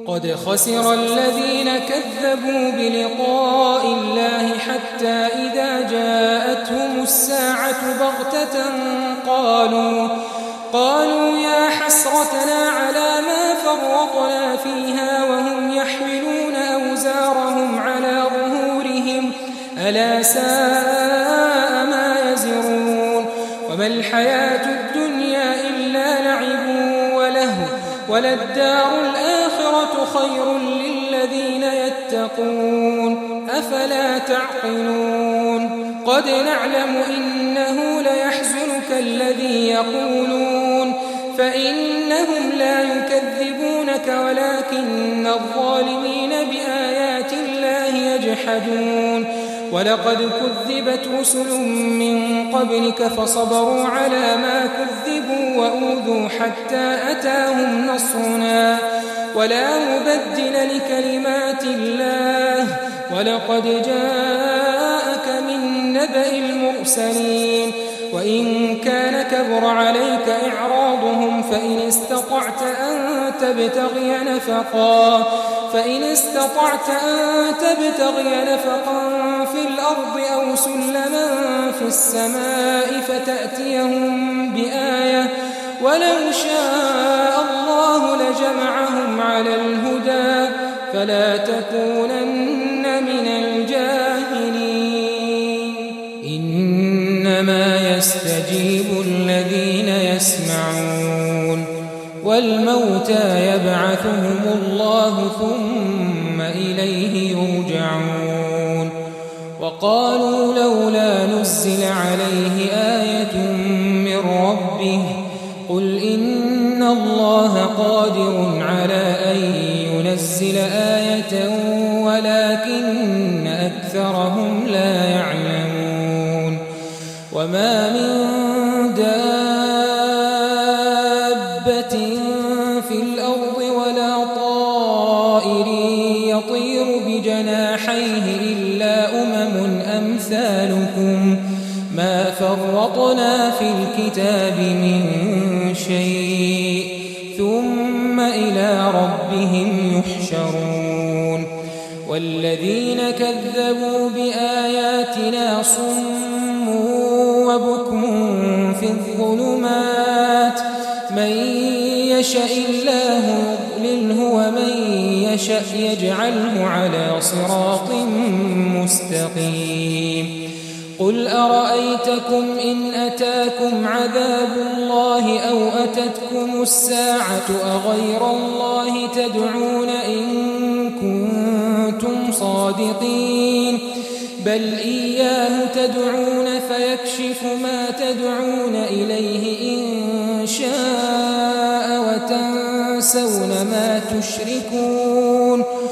قد خسر الذين كذبوا بلقاء الله حتى إذا جاءتهم الساعة بغتة قالوا يا حسرتنا على ما فرطنا فيها وهم يحملون أوزارهم على ظهورهم ألا ساء ما يزرون وما الحياة الدنيا إلا لعب ولهو وللدار الآخرة خير للذين يتقون أفلا تعقلون قد نعلم إنه ليحزنك الذي يقولون فإنهم لا يكذبونك ولكن الظالمين بآيات الله يجحدون ولقد كذبت رسل من قبلك فصبروا على ما كذبوا وأوذوا حتى أتاهم نصرنا ولا مبدل لكلمات الله ولقد جاءك من نبأ المرسلين وإن كان كبر عليك إعراضهم فإن استطعت أن تبتغي نفقا في الأرض أو سلما في السماء فتأتيهم بآية ولو شاء الله لجمعهم على الهدى فلا تكونن من الجاهلين إنما يستجيب الذين يسمعون والموتى يبعثهم الله ثم إليه يرجعون وقالوا لولا نزل عليه آية من ربه قل إن الله قادر على أن ينزل آية ولكن أكثرهم لا يعلمون وما من دابة في الأرض ولا طائر يطير بجناحيه إلا أمثالكم ما فرطنا في الكتاب من شيء ثم إلى ربهم يحشرون والذين كذبوا بآياتنا صم وبكم في الظلمات من يشاء الله يضلله ومن يشاء يجعله على صراط مستقيم قل أرأيتكم إن أتاكم عذاب الله أو أتتكم الساعة أغير الله تدعون إن كنتم صادقين بل إياه تدعون فيكشف ما تدعون إليه إن شاء وتنسون ما تشركون